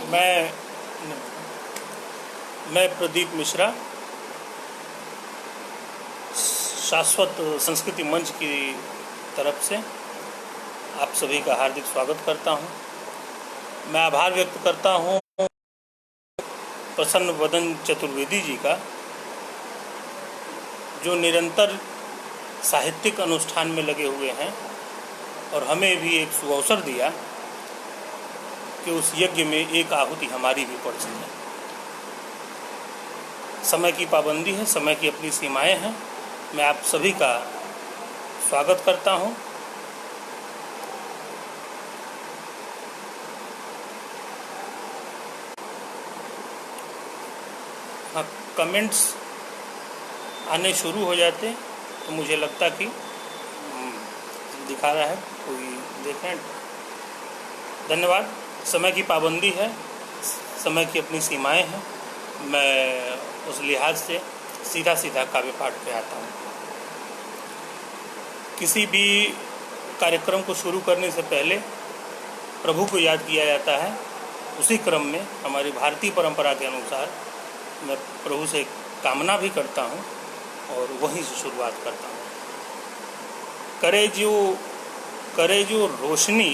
मैं प्रदीप मिश्रा शाश्वत संस्कृति मंच की तरफ से आप सभी का हार्दिक स्वागत करता हूं। मैं आभार व्यक्त करता हूं प्रसन्न वदन चतुर्वेदी जी का, जो निरंतर साहित्यिक अनुष्ठान में लगे हुए हैं और हमें भी एक सुअवसर दिया कि उस यज्ञ में एक आहुति हमारी भी पड़ सके। समय की पाबंदी है, समय की अपनी सीमाएं हैं। मैं आप सभी का स्वागत करता हूं। हाँ, कमेंट्स आने शुरू हो जाते तो मुझे लगता कि दिखा रहा है कोई देखें। धन्यवाद। समय की पाबंदी है, समय की अपनी सीमाएं हैं। मैं उस लिहाज से सीधा काव्य पाठ पे आता हूँ। किसी भी कार्यक्रम को शुरू करने से पहले प्रभु को याद किया जाता है। उसी क्रम में हमारी भारतीय परंपरा के अनुसार मैं प्रभु से कामना भी करता हूँ और वहीं से शुरुआत करता हूँ। करे जो रोशनी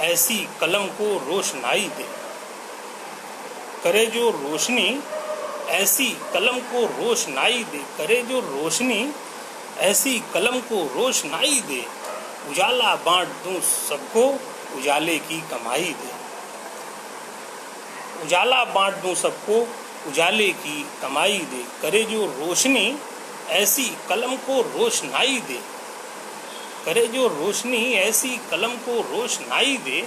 ऐसी कलम को रोशनाई दे। करे जो रोशनी ऐसी कलम को रोशनाई दे। करे जो रोशनी ऐसी कलम को रोशनाई दे। उजाला बांट दूं सबको, उजाले की कमाई दे। उजाला बांट दूं सबको, उजाले की कमाई दे। करे जो रोशनी ऐसी कलम को रोशनाई दे। करे जो रोशनी ऐसी कलम को रोशनाई दे।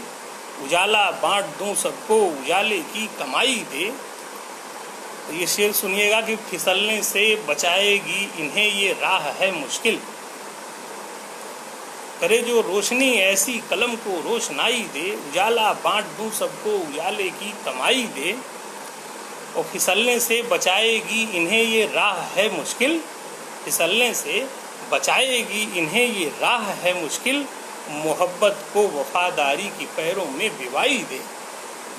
उजाला बांट दूं सबको, उजाले की कमाई दे। तो ये शेर सुनिएगा कि फिसलने से बचाएगी इन्हें ये राह है मुश्किल। करे जो रोशनी ऐसी कलम को रोशनाई दे। उजाला बांट दूं सबको, उजाले की कमाई दे। और फिसलने से बचाएगी इन्हें ये राह है मुश्किल। फिसलने से बचाएगी इन्हें ये राह है मुश्किल। मोहब्बत को वफादारी की पैरों में बिवाई दे।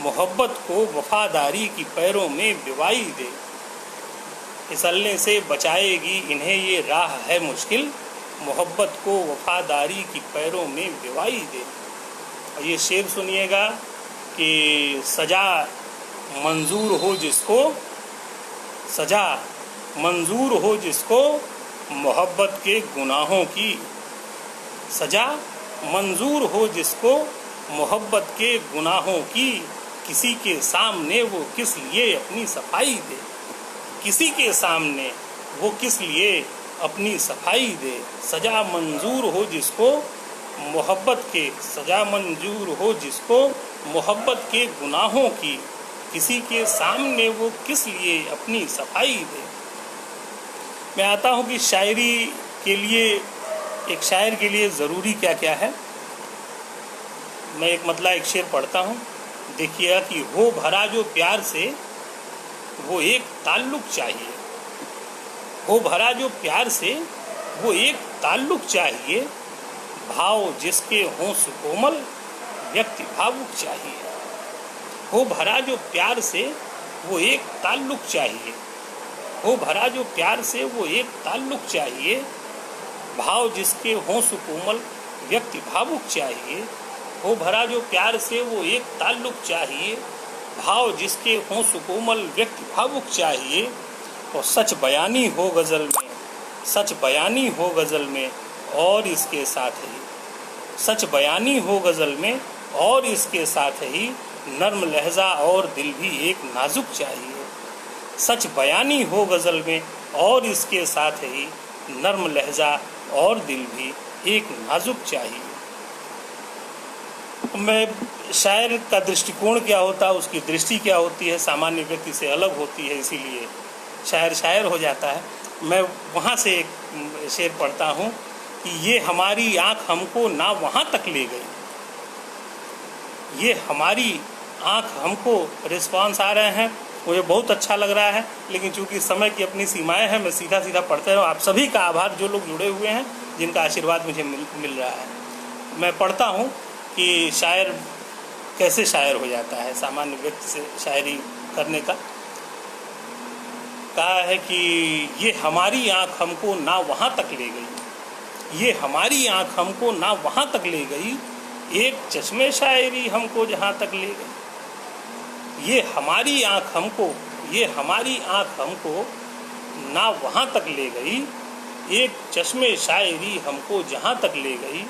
मोहब्बत को वफादारी की पैरों में बिवाई दे। फिसलने से बचाएगी इन्हें ये राह है मुश्किल। मोहब्बत को वफादारी की पैरों में बिवाई दे। और ये शेर सुनिएगा कि सजा मंजूर हो जिसको, सजा मंजूर हो जिसको मोहब्बत के गुनाहों की। सजा मंजूर हो जिसको मोहब्बत के गुनाहों की। किसी के सामने वो किस लिए अपनी सफाई दे। किसी के सामने वो किस लिए अपनी सफाई दे। सजा मंजूर हो जिसको मोहब्बत के, सजा मंजूर हो जिसको मोहब्बत के गुनाहों की। किसी के सामने वो किस लिए अपनी सफाई दे। मैं आता हूँ कि शायरी के लिए, एक शायर के लिए ज़रूरी क्या क्या है। मैं एक शेर पढ़ता हूँ, देखिएगा कि हो भरा जो प्यार से वो एक ताल्लुक चाहिए। हो भरा जो प्यार से वो एक ताल्लुक चाहिए। भाव जिसके हों सुकोमल, व्यक्ति भावुक चाहिए। हो भरा जो प्यार से वो एक ताल्लुक चाहिए। हो भरा जो प्यार से वो एक ताल्लुक चाहिए। भाव जिसके हों सुकोमल, व्यक्ति भावुक चाहिए। हो भरा जो प्यार से वो एक ताल्लुक चाहिए। भाव जिसके हों सुकोमल, व्यक्ति भावुक चाहिए। और सच बयानी हो गज़ल में, सच बयानी हो गज़ल में और इसके साथ ही, सच बयानी हो गज़ल में और इसके साथ ही नर्म लहजा और दिल भी एक नाजुक चाहिए। सच बयानी हो गज़ल में और इसके साथ ही नर्म लहजा और दिल भी एक नाजुक चाहिए। मैं शायर का दृष्टिकोण क्या होता है, उसकी दृष्टि क्या होती है, सामान्य व्यक्ति से अलग होती है, इसीलिए शायर हो जाता है। मैं वहाँ से एक शेर पढ़ता हूँ कि ये हमारी आँख हमको ना वहाँ तक ले गई। ये हमारी आँख हमको, रिस्पॉन्स आ रहे हैं, मुझे बहुत अच्छा लग रहा है। लेकिन चूंकि समय की अपनी सीमाएं हैं, मैं सीधा पढ़ते रहूँ। आप सभी का आभार, जो लोग जुड़े हुए हैं, जिनका आशीर्वाद मुझे मिल रहा है। मैं पढ़ता हूँ कि शायर कैसे शायर हो जाता है सामान्य व्यक्ति से शायरी करने का। कहा है कि ये हमारी आँख हमको ना वहाँ तक ले गई, ये हमारी आँख हमको ना वहाँ तक ले गई, एक चश्मे शायरी हमको जहाँ तक ले गई। ये हमारी आँख हमको, ये हमारी आँख हमको ना वहाँ तक ले गई, एक चश्मे शायरी हमको जहाँ तक ले गई।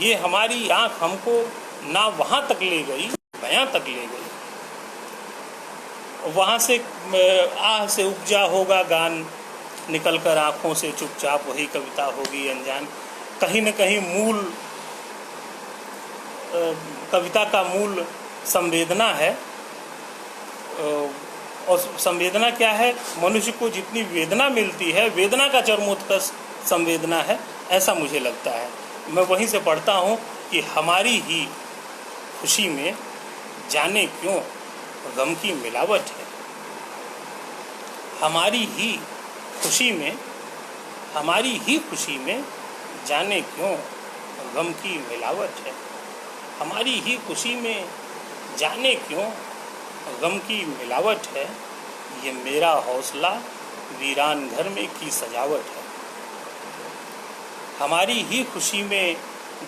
ये हमारी आँख हमको ना वहाँ तक ले गई, बयां तक ले गई। वहाँ से आह से उपजा होगा गान, निकल कर आँखों से चुपचाप वही कविता होगी अनजान। कहीं न कहीं मूल कविता का मूल संवेदना है। और संवेदना क्या है? मनुष्य को जितनी वेदना मिलती है, वेदना का चरमोत्कर्ष संवेदना है, ऐसा मुझे लगता है। मैं वहीं से पढ़ता हूँ कि हमारी ही खुशी में जाने क्यों गम की मिलावट है। हमारी ही खुशी में, हमारी ही खुशी में जाने क्यों गम की मिलावट है। हमारी ही खुशी में जाने क्यों गम की मिलावट है। ये मेरा हौसला वीरान घर में की सजावट है। हमारी ही खुशी में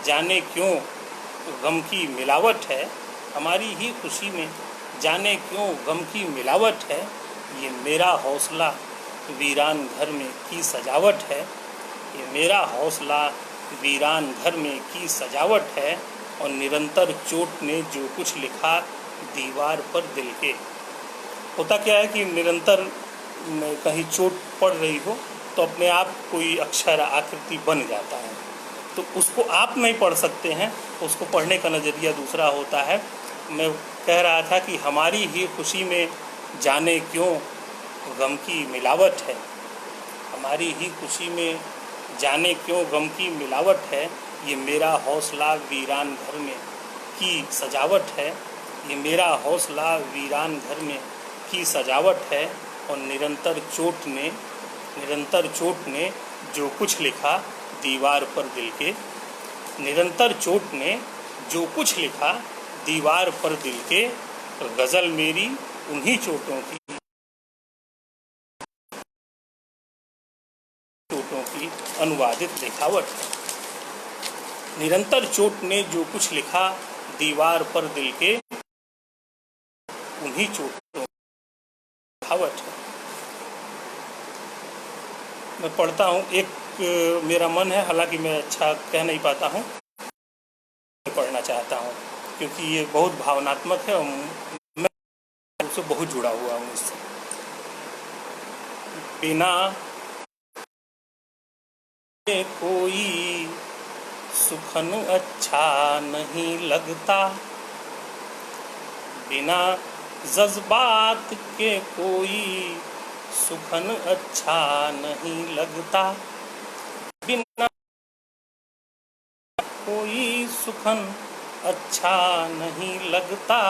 जाने क्यों गम की मिलावट है। हमारी ही खुशी में जाने क्यों गम की मिलावट है। ये मेरा हौसला वीरान घर में की सजावट है। ये मेरा हौसला वीरान घर में की सजावट है। और निरंतर चोट ने जो कुछ लिखा दीवार पर दिल के। होता क्या है कि निरंतर कहीं चोट पड़ रही हो तो अपने आप कोई अक्षर आकृति बन जाता है, तो उसको आप नहीं पढ़ सकते हैं, उसको पढ़ने का नज़रिया दूसरा होता है। मैं कह रहा था कि हमारी ही खुशी में जाने क्यों गम की मिलावट है। हमारी ही खुशी में जाने क्यों गम की मिलावट है। ये मेरा हौसला वीरान घर में की सजावट है। ये मेरा हौसला वीरान घर में की सजावट है। और निरंतर चोट ने जो कुछ लिखा दीवार पर दिल के। निरंतर चोट ने जो कुछ लिखा दीवार पर दिल के। गज़ल मेरी उन्हीं चोटों की अनुवादित लिखावट है। निरंतर चोट ने जो कुछ लिखा दीवार पर दिल के, उन्हीं चोटों की लिखावट है। मैं पढ़ता हूँ, एक मेरा मन है, हालांकि मैं अच्छा कह नहीं पाता हूँ, पढ़ना चाहता हूँ क्योंकि ये बहुत भावनात्मक है और मैं उससे बहुत जुड़ा हुआ हूँ इससे। बिना कोई सुखन अच्छा नहीं लगता, बिना जज्बात के कोई सुखन अच्छा नहीं लगता। बिना कोई सुखन अच्छा नहीं लगता।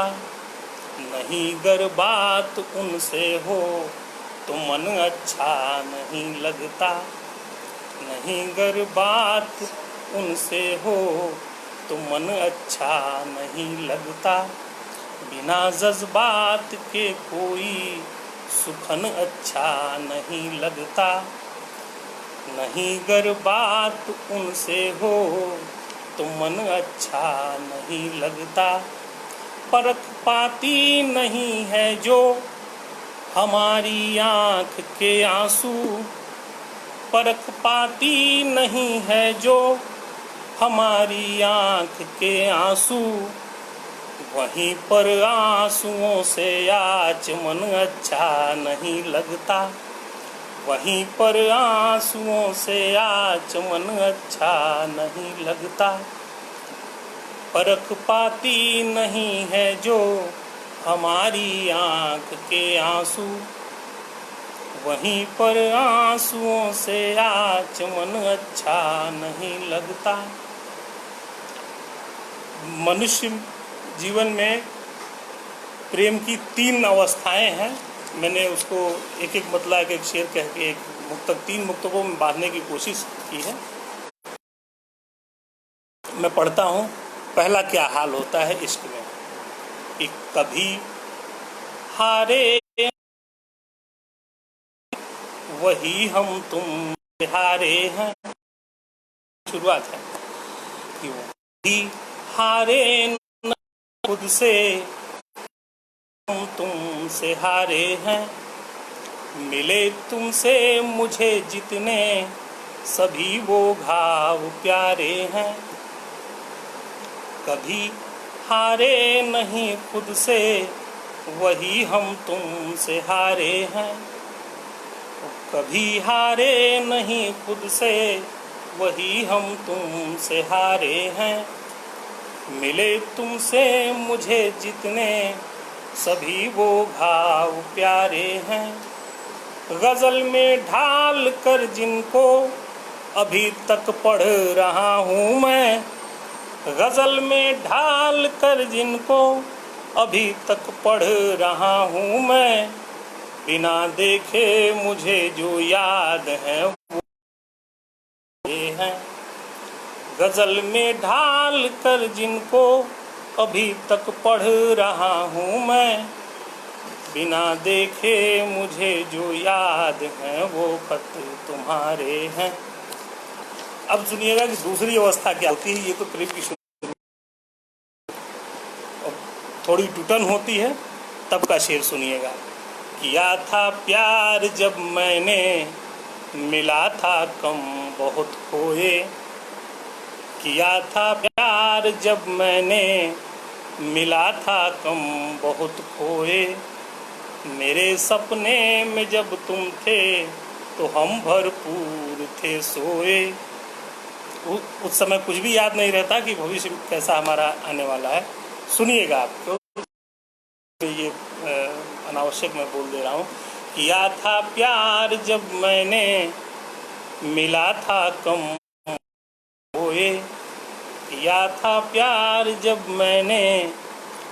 नहीं गर बात उनसे हो तो मन अच्छा नहीं लगता। नहीं गर बात उनसे हो तो मन अच्छा नहीं लगता। बिना जज्बात के कोई सुखन अच्छा नहीं लगता। नहीं गर बात उनसे हो तो मन अच्छा नहीं लगता। परख पाती नहीं है जो हमारी आँख के आंसू। परख पाती नहीं है जो हमारी आँख के आंसू। वहीं पर आंसुओं से आचमन अच्छा नहीं लगता। वहीं पर आंसुओं से आचमन अच्छा नहीं लगता। परख पाती नहीं है जो हमारी आँख के आंसू। वहीं पर आंसुओं से आचमन अच्छा नहीं लगता। मनुष्य जीवन में प्रेम की 3 अवस्थाएं हैं। मैंने उसको एक एक मतलब एक शेर कह के एक मुक्तक 3 मुक्तकों में बांधने की कोशिश की है। मैं पढ़ता हूँ पहला क्या हाल होता है इश्क में कि कभी हारे वही हम तुम हारे हैं। शुरुआत है कि वही हारे न खुद से, हम तुमसे हारे हैं। मिले तुमसे मुझे जितने सभी वो घाव प्यारे हैं। कभी हारे नहीं खुद से, वही हम तुमसे हारे हैं। कभी हारे नहीं खुद से, वही हम तुमसे हारे हैं। मिले तुमसे मुझे जितने सभी वो घाव प्यारे हैं। गज़ल में ढाल कर जिनको अभी तक पढ़ रहा हूँ मैं, गज़ल में ढाल कर जिनको अभी तक पढ़ रहा हूँ मैं। बिना देखे मुझे जो याद है वो हैं। गज़ल में ढाल कर जिनको अभी तक पढ़ रहा हूँ मैं। बिना देखे मुझे जो याद हैं वो खत तुम्हारे हैं। अब सुनिएगा कि दूसरी अवस्था क्या होती है। ये तो प्रेम की थोड़ी टूटन होती है, तब का शेर सुनिएगा। किया था प्यार जब मैंने, मिला था कम बहुत खोए। किया था प्यार जब मैंने, मिला था कम बहुत खोए। मेरे सपने में जब तुम थे तो हम भरपूर थे सोए। उस समय कुछ भी याद नहीं रहता कि भविष्य कैसा हमारा आने वाला है। सुनिएगा आपको, ये अनावश्यक मैं बोल दे रहा हूँ। किया था प्यार जब मैंने, मिला था कम खोए। किया था प्यार जब मैंने,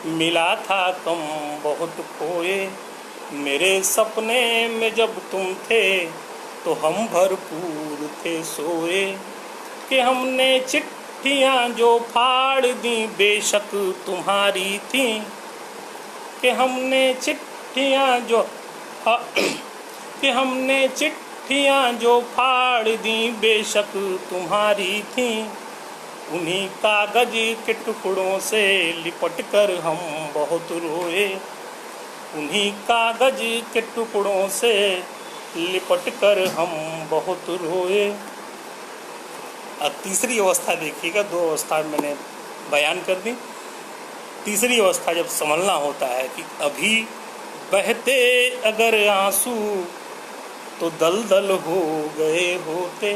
मिला था कम बहुत खोए। मेरे सपने में जब तुम थे तो हम भरपूर थे सोए। कि हमने चिट्ठियाँ जो फाड़ दी बेशक तुम्हारी थी। कि हमने चिट्ठियाँ जो कि हमने चिट्ठियाँ जो फाड़ दी बेशक तुम्हारी थी। उन्हीं कागज के टुकड़ों से लिपट कर हम बहुत रोए। उन्हीं कागज के टुकड़ों से लिपट कर हम बहुत रोए। अब तीसरी अवस्था देखिएगा, दो अवस्था मैंने बयान कर दी। तीसरी अवस्था जब संभलना होता है कि अभी बहते अगर आंसू तो दलदल हो गए होते।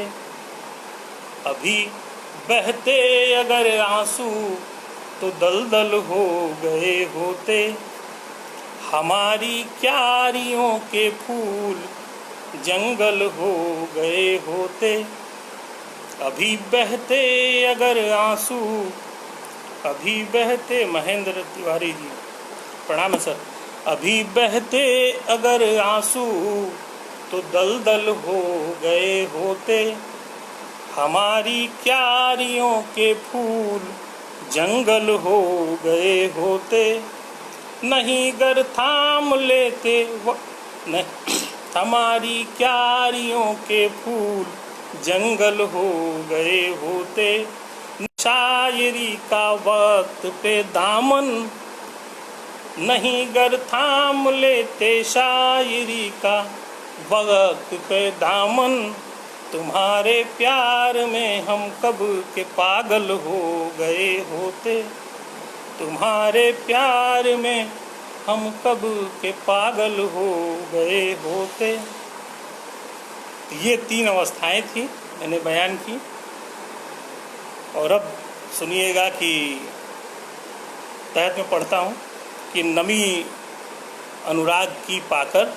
अभी बहते अगर आंसू तो दलदल हो गए होते। हमारी क्यारियों के फूल जंगल हो गए होते। अभी बहते अगर आंसू, अभी बहते, महेंद्र तिवारी जी प्रणाम सर। अभी बहते अगर आंसू तो दलदल हो गए होते। हमारी क्यारियों के फूल जंगल हो गए होते। नहीं गर थाम लेते नहीं, हमारी क्यारियों के फूल जंगल हो गए होते। शायरी का वक्त पे दामन, नहीं गर थाम लेते शायरी का वक्त पे दामन। तुम्हारे प्यार में हम कब के पागल हो गए होते। तुम्हारे प्यार में हम कब के पागल हो गए होते। ये तीन अवस्थाएं थी मैंने बयान की। और अब सुनिएगा कि तहत में पढ़ता हूँ कि नमी अनुराग की पाकर,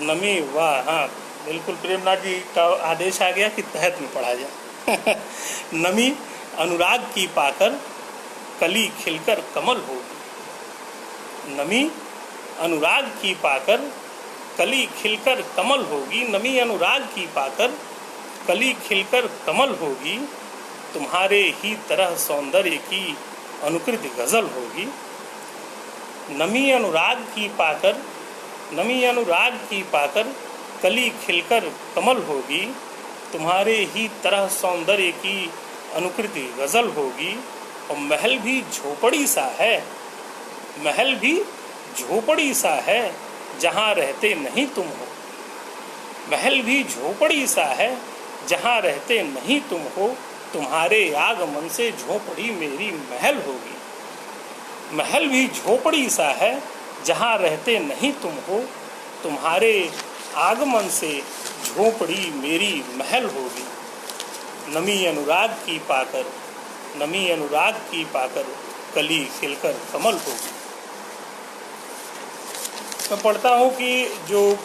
नमी, वाह, हाँ बिल्कुल प्रेमनाथ जी का आदेश आ गया कि तहत में पढ़ा जाए। नमी अनुराग की पाकर कली खिलकर कमल होगी। नमी अनुराग की पाकर कली खिलकर कमल होगी। नमी अनुराग की पाकर कली खिलकर कमल होगी। तुम्हारे ही तरह सौंदर्य की अनुकृत गज़ल होगी। नमी अनुराग की पाकर कली खिलकर कमल होगी। तुम्हारे ही तरह सौंदर्य की अनुकृति गज़ल होगी। और महल भी झोपड़ी सा है जहाँ रहते नहीं तुम हो। महल भी झोपड़ी सा है जहाँ रहते नहीं तुम हो। तुम्हारे आगमन से झोपड़ी मेरी महल होगी। महल भी झोपड़ी सा है जहाँ रहते नहीं तुम हो। तुम्हारे आगमन से झोपड़ी मेरी महल होगी। नमी अनुराग की पाकर कली खिलकर कमल होगी। मैं पढ़ता हूँ कि जो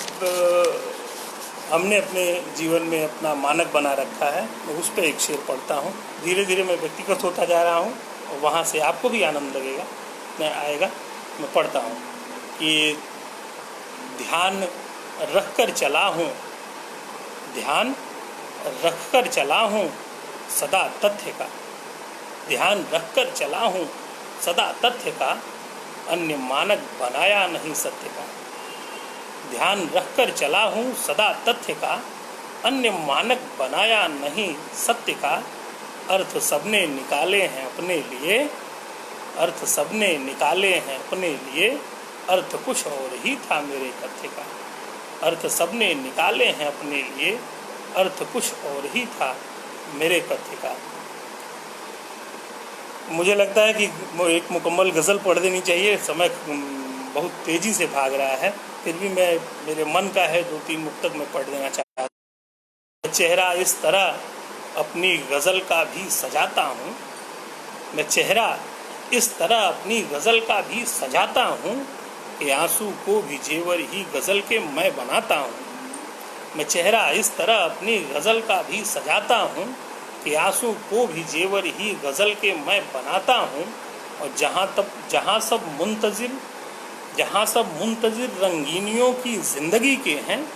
हमने अपने जीवन में अपना मानक बना रखा है, मैं उस पर एक शेर पढ़ता हूँ। धीरे धीरे मैं व्यक्तिगत होता जा रहा हूँ और वहाँ से आपको भी आनंद लगेगा, आएगा। मैं पढ़ता हूँ कि ध्यान रख कर चला हूँ सदा तथ्य का। ध्यान रख कर चला हूँ सदा तथ्य का। अन्य मानक बनाया नहीं सत्य का। ध्यान रख कर चला हूँ सदा तथ्य का। अन्य मानक बनाया नहीं सत्य का। अर्थ सबने निकाले हैं अपने लिए। अर्थ कुछ और ही था मेरे कथ्य का। अर्थ सबने निकाले हैं अपने लिए। अर्थ कुछ और ही था मेरे कथ्य का। मुझे लगता है कि एक मुकम्मल गज़ल पढ़ देनी चाहिए। समय बहुत तेज़ी से भाग रहा है, फिर भी मेरे मन का है 2-3 मुक्तक में पढ़ देना चाहता हूँ। चेहरा इस तरह अपनी गज़ल का भी सजाता हूँ। मैं चेहरा इस तरह अपनी गज़ल का भी सजाता हूँ कि आंसू को भी जेवर ही गज़ल के मैं बनाता हूँ। मैं चेहरा इस तरह अपनी गज़ल का भी सजाता हूँ कि आंसू को भी जेवर ही गज़ल के मैं बनाता हूँ। और जहाँ सब मुंतज़िर रंगीनियों की ज़िंदगी के हैं।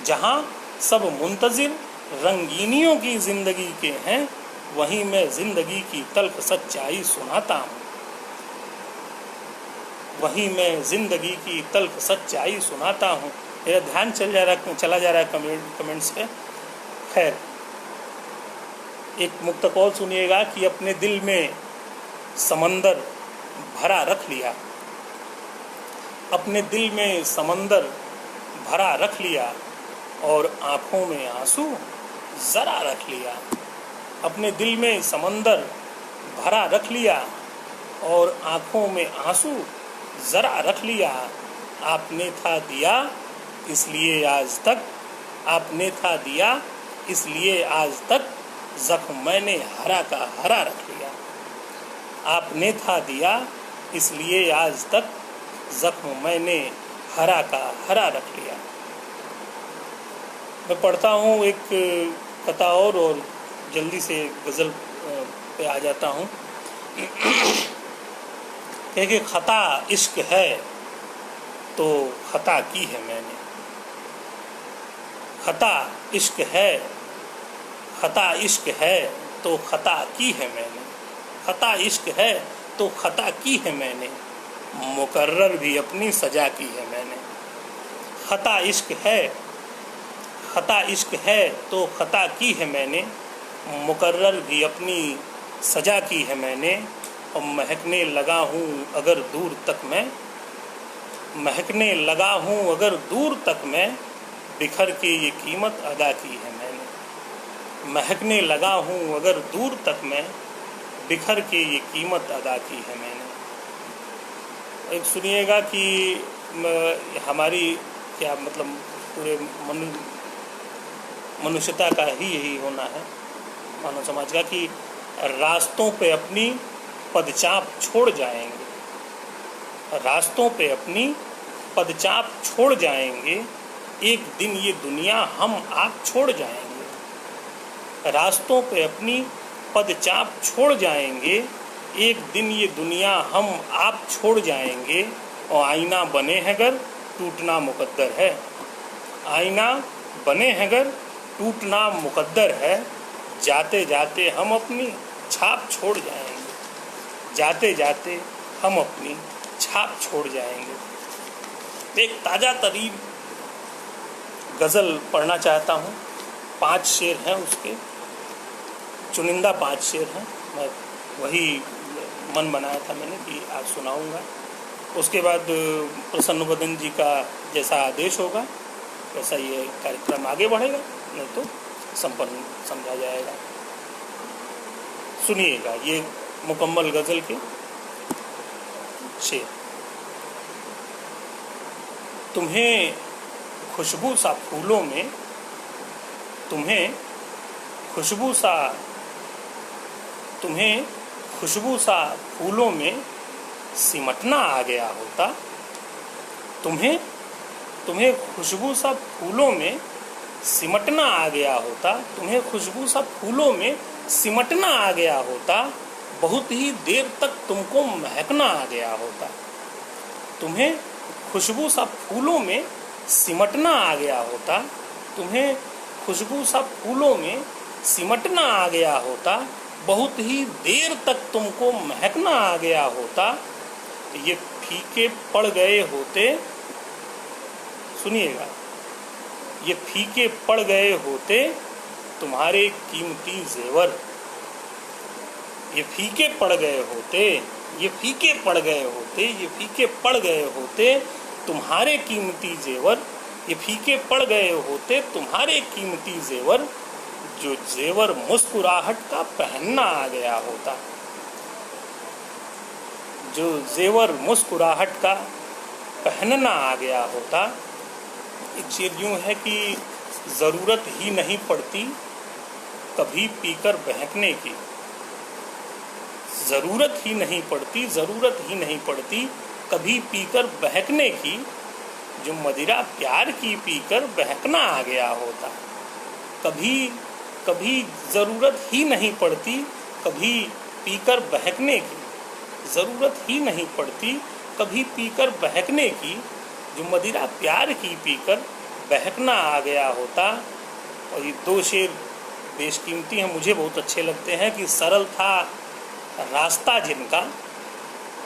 जहाँ सब मुंतज़िर रंगीनियों की ज़िंदगी के हैं, वहीं मैं ज़िंदगी की तल्ख़ सच्चाई सुनाता हूँ। मेरा ध्यान चला जा रहा है कमेंट्स पे। खैर, एक मुक्तक और सुनिएगा कि अपने दिल में समंदर भरा रख लिया। अपने दिल में समंदर भरा रख लिया और आँखों में आंसू ज़रा रख लिया। अपने दिल में समंदर भरा रख लिया और आँखों में आंसू ज़रा रख लिया। आपने था दिया इसलिए आज तक ज़ख्म मैंने हरा का हरा रख लिया। आपने था दिया इसलिए आज तक ज़ख्म मैंने हरा का हरा रख लिया। मैं पढ़ता हूँ एक कथा और जल्दी से गज़ल पे आ जाता हूँ। कि खता इश्क है तो खता की है मैंने। खता इश्क है तो खता की है मैंने। खता इश्क है तो खता की है मैंने। मुकर्रर भी अपनी सजा की है मैंने। खता इश्क है तो खता की है मैंने। मुकर्रर भी अपनी सजा की है मैंने। और महकने लगा हूँ अगर दूर तक मैं बिखर के ये कीमत अदा की है मैंने। महकने लगा हूँ अगर दूर तक मैं बिखर के ये कीमत अदा की है मैंने। एक सुनिएगा कि हमारी क्या मतलब पूरे मनुष्यता का ही यही होना है, मानव समाज का, कि रास्तों पे अपनी पदचाप छोड़ जाएंगे। रास्तों पे अपनी पदचाप छोड़ जाएंगे। एक दिन ये दुनिया हम आप छोड़ जाएंगे। रास्तों पे अपनी पदचाप छोड़ जाएंगे। एक दिन ये दुनिया हम आप छोड़ जाएंगे। और आईना बने हैं अगर टूटना मुकद्दर है। आईना बने हैं अगर टूटना मुकद्दर है। जाते जाते हम अपनी छाप छोड़ जाएंगे, जाते जाते हम अपनी छाप छोड़ जाएंगे। एक ताज़ा तरीन गज़ल पढ़ना चाहता हूँ। 5 शेर हैं उसके, चुनिंदा 5 शेर हैं। मैं वही मन बनाया था मैंने कि आज सुनाऊंगा। उसके बाद प्रसन्न वदन जी का जैसा आदेश होगा वैसा ये कार्यक्रम आगे बढ़ेगा, नहीं तो संपन्न समझा जाएगा। सुनिएगा ये मुकम्मल गज़ल के शेर। तुम्हें खुशबू सा फूलों में, तुम्हें खुशबू सा फूलों में सिमटना आ गया होता। तुम्हें खुशबू सा फूलों में सिमटना आ गया होता। तुम्हें खुशबू सा फूलों में सिमटना आ गया होता। बहुत ही देर तक तुमको महकना आ गया होता। तुम्हें खुशबू सा फूलों में सिमटना आ गया होता। तुम्हें खुशबू सा फूलों में सिमटना आ गया होता। बहुत ही देर तक तुमको महकना आ गया होता। ये फीके पड़ गए होते, सुनिएगा, ये फीके पड़ गए होते तुम्हारे कीमती जेवर। ये फीके पड़ गए होते, ये फीके पड़ गए होते, ये फीके पड़ गए होते तुम्हारे कीमती जेवर। ये फीके पड़ गए होते तुम्हारे कीमती जेवर। जो जेवर मुस्कुराहट का पहनना आ गया होता। जो जेवर मुस्कुराहट का पहनना आ गया होता। एक चीज यूँ है कि ज़रूरत ही नहीं पड़ती कभी पीकर बहकने की। ज़रूरत ही नहीं पड़ती कभी पीकर बहकने की। जो मदिरा प्यार की पीकर बहकना आ गया होता। कभी ज़रूरत ही नहीं पड़ती कभी पीकर बहकने की। ज़रूरत ही नहीं पड़ती कभी पीकर बहकने की। जो मदिरा प्यार की पीकर बहकना आ गया होता। और ये 2 शेर बेशकीमती हैं, मुझे बहुत अच्छे लगते हैं कि सरल था रास्ता जिनका,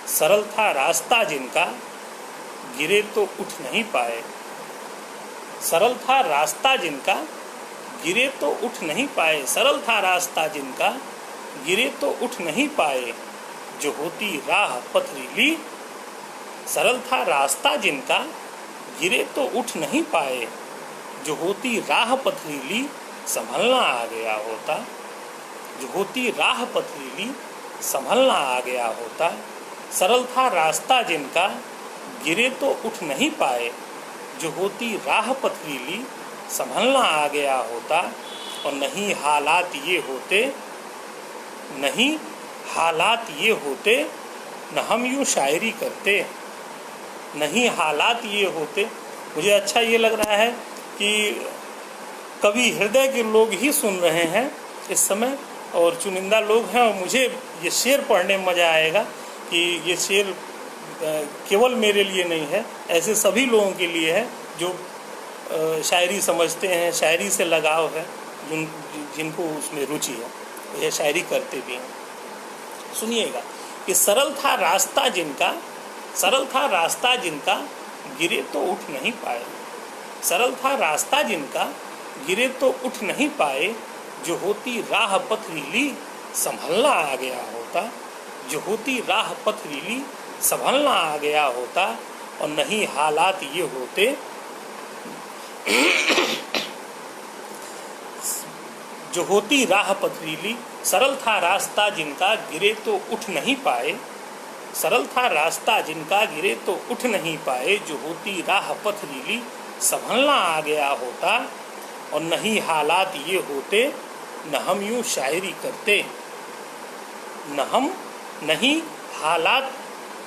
सरल था रास्ता जिनका, गिरे तो उठ नहीं पाए। सरल था रास्ता जिनका, गिरे तो उठ नहीं पाए। सरल था रास्ता जिनका, गिरे तो उठ नहीं पाए। जो होती राह पथरीली, सरल था रास्ता जिनका, गिरे तो उठ नहीं पाए। जो होती राह पथरीली, संभलना आ गया होता। जो होती राह पथरीली, संभलना आ गया होता। सरल था रास्ता जिनका, गिरे तो उठ नहीं पाए। जो होती राह पथरीली, संभलना आ गया होता। और नहीं हालात ये होते, नहीं हालात ये होते, न हम यूँ शायरी करते। नहीं हालात ये होते। मुझे अच्छा ये लग रहा है कि कवि हृदय के लोग ही सुन रहे हैं इस समय और चुनिंदा लोग हैं। और मुझे ये शेर पढ़ने में मज़ा आएगा कि ये शेर केवल मेरे लिए नहीं है, ऐसे सभी लोगों के लिए है जो शायरी समझते हैं, शायरी से लगाव है, जिनको उसमें रुचि है, यह शायरी करते भी हैं। सुनिएगा कि सरल था रास्ता जिनका, सरल था रास्ता जिनका, गिरे तो उठ नहीं पाए। सरल था रास्ता जिनका, गिरे तो उठ नहीं पाए। जो होती राह पथरीली, संभलना आ गया होता। जो होती राह पथरीली, संभलना आ गया होता। और नहीं हालात ये होते, जो होती राह पथरीली। सरल था रास्ता जिनका, गिरे तो उठ नहीं पाए। सरल था रास्ता जिनका, गिरे तो उठ नहीं पाए। जो होती राह पथरीली, संभलना आ गया होता। और नहीं हालात ये होते, न हम यूँ शायरी करते। नहीं हालात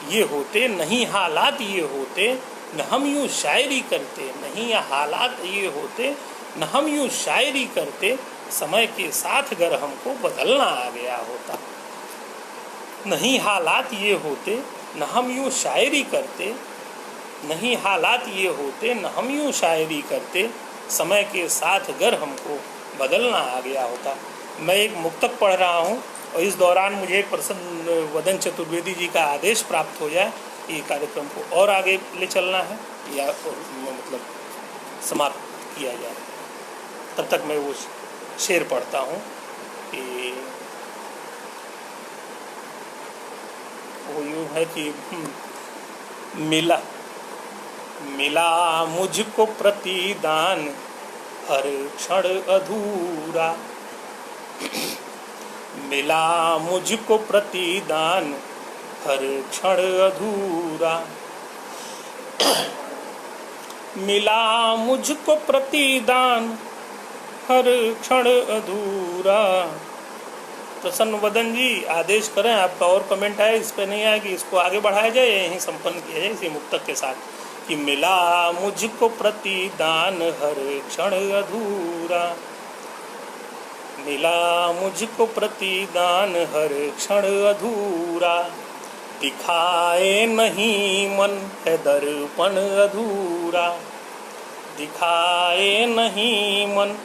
ये होते, नहीं हालात ये होते, न हम यूँ शायरी करते। नहीं हालात ये होते, न हम यूँ शायरी करते। समय के साथ अगर हमको बदलना आ गया होता। नहीं हालात ये होते, न हम यूँ शायरी करते। नहीं हालात ये होते, न हम यूँ शायरी करते। समय के साथ अगर हमको बदलना आ गया होता। मैं एक मुक्तक पढ़ रहा हूँ और इस दौरान मुझे प्रसन्न वदन चतुर्वेदी जी का आदेश प्राप्त हो जाए कि कार्यक्रम को और आगे ले चलना है या मतलब समाप्त किया जाए, तब तक मैं वो शेर पढ़ता हूँ कि वो यूँ है कि मिला मिला मुझको प्रतिदान हर क्षण अधूरा, मिला मुझको प्रतिदान हर क्षण अधूरा, मिला मुझको प्रतिदान हर क्षण अधूरा। प्रसन्न वदन जी आदेश करें, आपका और कमेंट है इस पर नहीं आया कि इसको आगे बढ़ाया जाए, यहीं संपन्न किया जाए इसी मुक्तक के साथ कि मिला मुझको प्रतिदान हर क्षण अधूरा, मिला मुझको प्रतिदान हर क्षण अधूरा, दिखाए नहीं मन है दर्पण अधूरा, दिखाए नहीं मन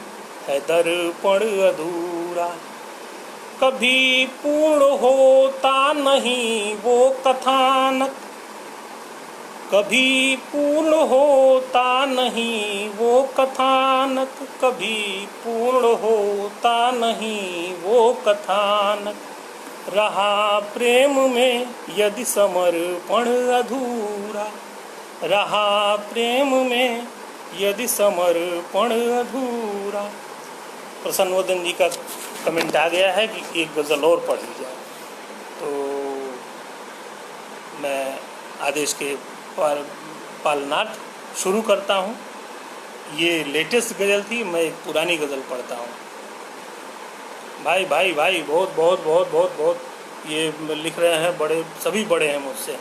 है दर्पण अधूरा, कभी पूर्ण होता नहीं वो कथानक, कभी पूर्ण होता नहीं वो कथानक, कभी पूर्ण होता नहीं वो कथानक, रहा प्रेम में यदि समर्पण अधूरा, रहा प्रेम में यदि समर्पण अधूरा। प्रसन्न वदन जी का कमेंट आ गया है कि एक गज़ल और पढ़ी जाए, तो मैं आदेश के पालनार्थ शुरू करता हूँ। ये लेटेस्ट गज़ल थी, मैं एक पुरानी गज़ल पढ़ता हूँ। भाई भाई भाई बहुत बहुत बहुत बहुत बहुत ये लिख रहे हैं, बड़े सभी बड़े हैं मुझसे।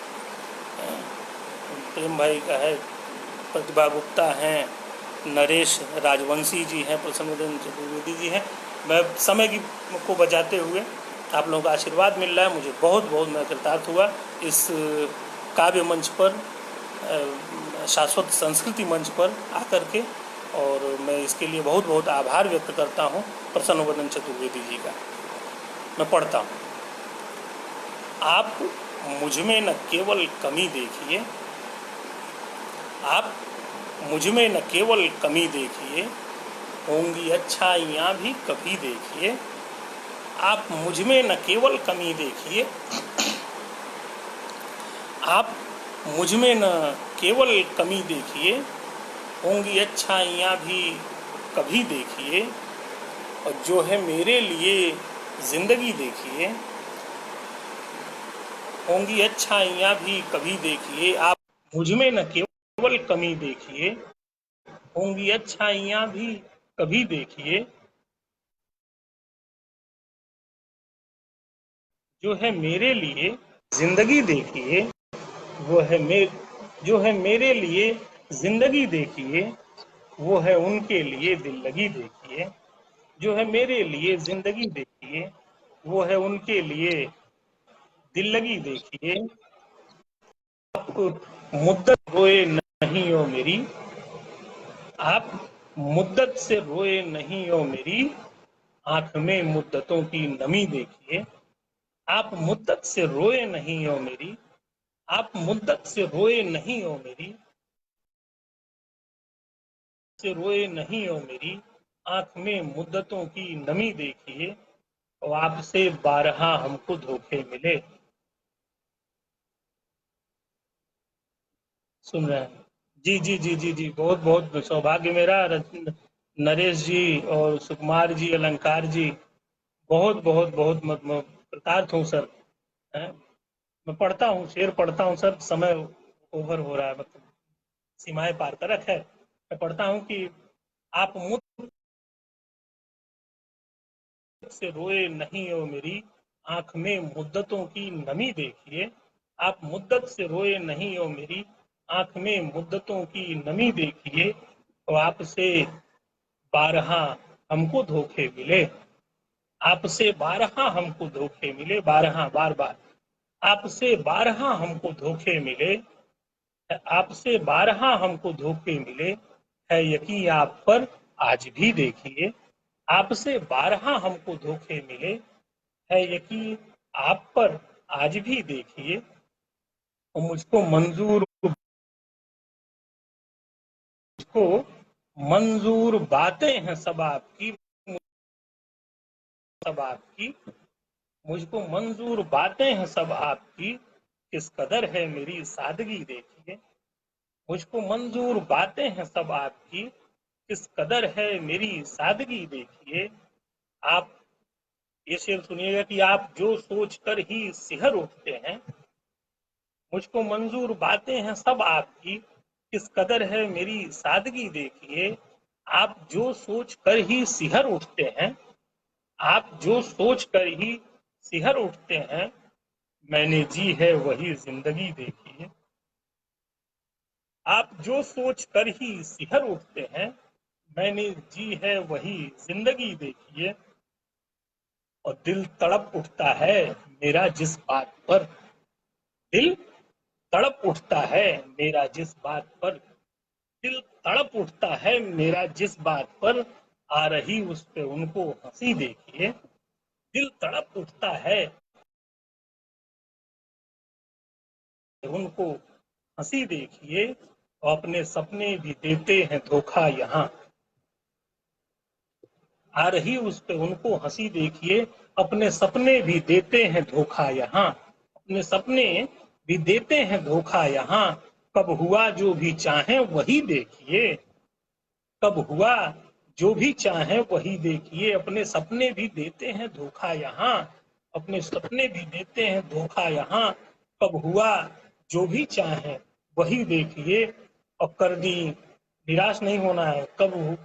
प्रेम भाई का है, प्रतिभा गुप्ता हैं, नरेश राजवंशी जी हैं, प्रसन्न चतुर्वेदी जी हैं। मैं समय की को बचाते हुए आप लोगों का आशीर्वाद मिल रहा है, मुझे बहुत बहुत मैं कृतार्थ हुआ इस काव्य मंच पर, शाश्वत संस्कृति मंच पर आकर के, और मैं इसके लिए बहुत बहुत आभार व्यक्त करता हूँ प्रसन्न वदन चतुर्वेदी जी का। मैं पढ़ता हूँ। आप मुझ में न केवल कमी देखिए, आप मुझ में न केवल कमी देखिए, होंगी अच्छाइयाँ भी कभी देखिए, आप मुझ में न केवल कमी देखिए, आप मुझ में न केवल कमी देखिए, होंगी अच्छाइयाँ भी कभी देखिए, और जो है मेरे लिए ज़िंदगी देखिए, होंगी अच्छाइयाँ भी कभी देखिए, आप मुझ में न केवल कमी देखिए, होंगी अच्छाइयाँ भी कभी देखिए, जो है मेरे लिए ज़िंदगी देखिए, वो है जो है मेरे लिए ज़िंदगी देखिए, वो है उनके लिए दिल लगी देखिए, जो है मेरे लिए ज़िंदगी देखिए, वो है उनके लिए दिल लगी देखिए। आप मुद्दत रोए नहीं हो मेरी, आप मुद्दत से रोए नहीं हो मेरी, आंख में मुद्दतों की नमी देखिए, आप मुद्दत से रोए नहीं हो मेरी, आप मुद्दत से रोए नहीं हो मेरी, से रोए नहीं हो मेरी, आंख में मुद्दतों की नमी देखिए, और आपसे बारहा हमको धोखे मिले। सुन रहे हैं? जी जी जी जी जी, बहुत बहुत सौभाग्य मेरा। नरेश जी और सुकुमार जी, अलंकार जी, बहुत बहुत बहुत कृतार्थ हूँ सर। मैं पढ़ता हूँ, शेर पढ़ता हूँ सर, समय ओवर हो रहा है, मतलब सीमाएं पार कर रखा है। मैं पढ़ता हूँ कि आप मुझ से रोए नहीं हो मेरी, आंख में मुद्दतों की नमी देखिए, आप मुद्दत से रोए नहीं हो मेरी, आंख में मुद्दतों की नमी देखिए, तो आपसे बारहा हमको धोखे मिले, आपसे बारहा हमको धोखे मिले, बारहा बार बार, आपसे बारहा हमको धोखे मिले, आपसे बारहा हमको धोखे मिले, है यकीन आप पर आज भी देखिए, आपसे बारहा हमको धोखे मिले, है यकीन आप पर आज भी देखिए। और मुझको मंजूर बातें हैं सब आपकी, सब आपकी, मुझको मंजूर बातें हैं सब आपकी, किस कदर है मेरी सादगी देखिए। मुझको मंजूर बातें हैं सब आपकी, किस कदर है मेरी सादगी देखिए। आप ये शेर सुनिएगा कि आप जो सोच कर ही सिहर उठते हैं, मुझको मंजूर बातें हैं सब आपकी, किस कदर है मेरी सादगी देखिए। आप जो सोच कर ही सिहर उठते हैं, आप जो सोच कर ही सिहर उठते हैं, मैंने जी है वही जिंदगी देखिए। आप जो सोच कर ही सिहर उठते हैं, मैंने जी है वही जिंदगी देखिए। और दिल तड़प उठता है मेरा जिस बात पर, दिल तड़प उठता है मेरा जिस बात पर, दिल तड़प उठता है मेरा जिस बात पर, आ रही उस पे उनको हंसी देखिए। दिल तड़प उठता है उनको हंसी देखिए, और अपने सपने भी देते हैं धोखा यहाँ। आ रही उस पे उनको हंसी देखिए, अपने सपने भी देते हैं धोखा यहाँ। अपने सपने भी देते हैं धोखा यहाँ। कब हुआ जो भी चाहे वही देखिए, कब हुआ जो भी चाहे वही देखिए। अपने सपने भी देते हैं धोखा यहाँ, अपने सपने भी देते हैं धोखा यहाँ। कब हुआ जो भी चाहे वही देखिए। और कर दी, निराश नहीं होना है, कब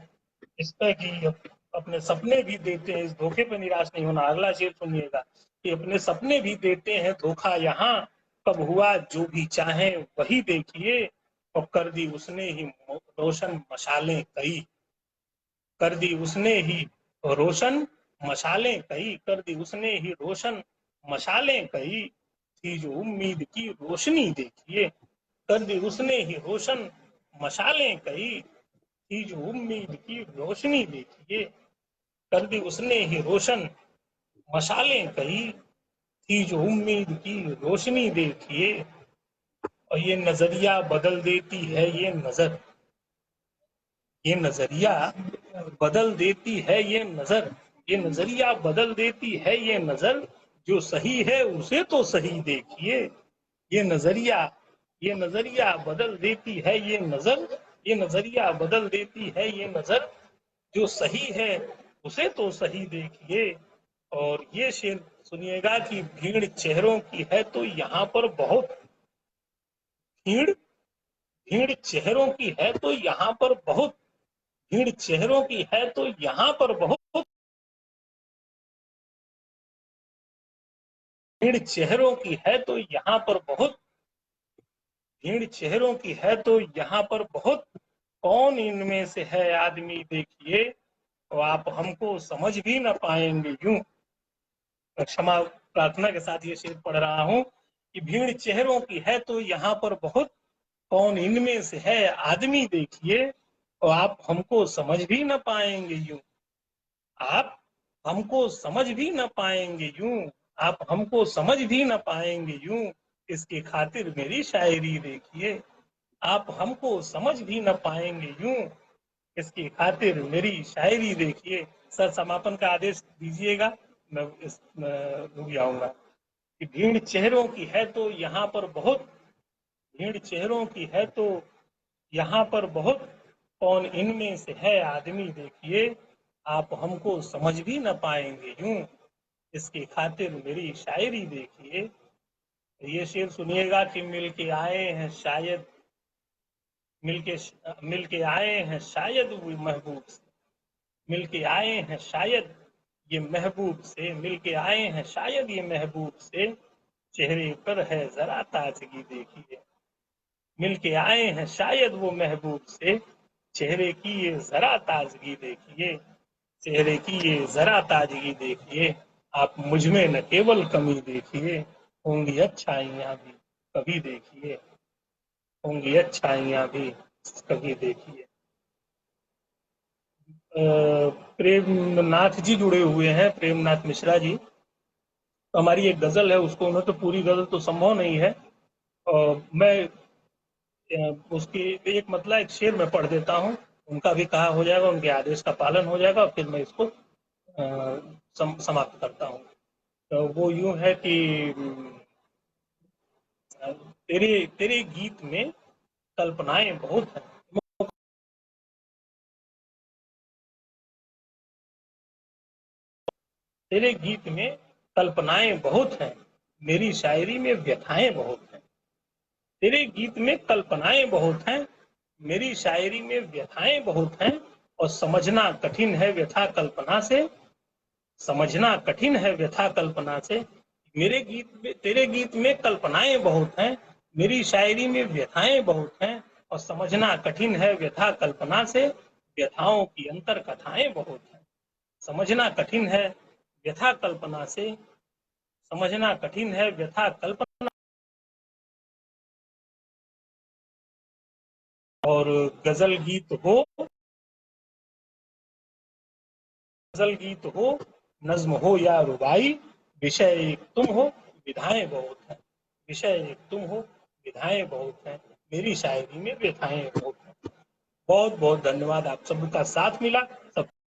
इस पे कि अपने सपने भी देते हैं, इस धोखे पे निराश नहीं होना। अगला शेर सुनिएगा कि अपने सपने भी देते हैं धोखा यहाँ, कब हुआ जो भी चाहे वही देखिए। और कर दी उसने ही रोशन मशालें कई, कर दी उसने ही रोशन मशालें कई, कर दी उसने ही रोशन मशालें कई, थी जो उम्मीद की रोशनी देखिए। कर दी उसने ही रोशन मशालें कई, थी जो उम्मीद की रोशनी देखिए। कर दी उसने ही रोशन मशालें कई, थी जो उम्मीद की रोशनी देखिए। और ये नजरिया बदल देती है ये नजर, ये नजरिया बदल देती है ये नजर, ये नजरिया बदल देती है ये नजर, जो सही है उसे तो सही देखिए। ये नजरिया, ये नजरिया बदल देती है ये नजर, ये नजरिया बदल देती है ये नजर, जो सही है उसे तो सही देखिए। और ये शेर सुनिएगा कि भीड़ चेहरों की है तो यहाँ पर बहुत, भीड़, भीड़ चेहरों की है तो यहाँ पर बहुत, भीड़ चेहरों की है तो यहाँ पर बहुत, भीड़ चेहरों की है तो यहाँ पर बहुत, भीड़ चेहरों की है तो यहाँ पर बहुत, कौन इनमें से है आदमी देखिए। तो आप हमको समझ भी न पाएंगे यूं। क्षमा प्रार्थना के साथ ये शेर पढ़ रहा हूं कि भीड़ चेहरों की है तो यहाँ पर बहुत, कौन इनमें से है आदमी देखिए। और आप हमको समझ भी न पाएंगे यूं, आप हमको समझ भी न पाएंगे यूं, आप हमको समझ भी न पाएंगे यूं, इसकी खातिर मेरी शायरी देखिए। आप हमको समझ भी न पाएंगे यूं, इसकी खातिर मेरी शायरी देखिए। सर समापन का आदेश दीजिएगा, मैं इस रुक जाऊंगा। कि भीड़ चेहरों की है तो यहाँ पर बहुत, भीड़ चेहरों की है तो यहाँ पर बहुत, कौन इनमें से है आदमी देखिए। आप हमको समझ भी न पाएंगे यूं, इसकी खातिर मेरी शायरी देखिए। ये शेर सुनिएगा कि मिल के आए हैं शायद, मिलके मिलके आए हैं शायद वो महबूब से, मिलके आए हैं शायद ये महबूब से, मिलके आए हैं शायद ये महबूब से, चेहरे पर है जरा ताजगी देखिए। मिलके आए हैं शायद वो महबूब से, चेहरे की ये जरा ताजगी देखिए, चेहरे की ये जरा ताजगी देखिए। आप मुझ में न केवल कमी देखिए, होंगी अच्छाइयां भी कभी देखिए, होंगी अच्छाइयां भी कभी देखिए। प्रेमनाथ जी जुड़े हुए हैं, प्रेमनाथ मिश्रा जी। तो हमारी एक गजल है, उसको उन्हें तो पूरी गजल तो संभव नहीं है। मैं उसकी एक मतलब एक शेर में पढ़ देता हूँ, उनका भी कहा हो जाएगा, उनके आदेश का पालन हो जाएगा, और फिर मैं इसको समाप्त करता हूँ। तो वो यूं है कि तेरे तेरे गीत में कल्पनाएं बहुत हैं। तेरे गीत में कल्पनाएं बहुत हैं, मेरी शायरी में व्यथाएं बहुत हैं। तेरे गीत में कल्पनाएं बहुत हैं, मेरी शायरी में व्यथाएं बहुत हैं। और समझना कठिन है व्यथा कल्पना से, समझना कठिन है व्यथा कल्पना से। मेरे गीत में तेरे गीत में कल्पनाएं बहुत हैं, मेरी शायरी में व्यथाएं बहुत हैं। और समझना कठिन है व्यथा कल्पना से, व्यथाओं की अंतर कथाएं बहुत हैं। समझना कठिन है व्यथा कल्पना से, समझना कठिन है व्यथा कल्पना। और गजल गीत हो, गजल गीत हो, नज्म हो या रुबाई, विषय एक तुम हो, विधाएं बहुत हैं। विषय एक तुम हो, विधाएं बहुत हैं, मेरी शायरी में व्यथाएं बहुत हैं। बहुत बहुत धन्यवाद, आप सबका साथ मिला। सब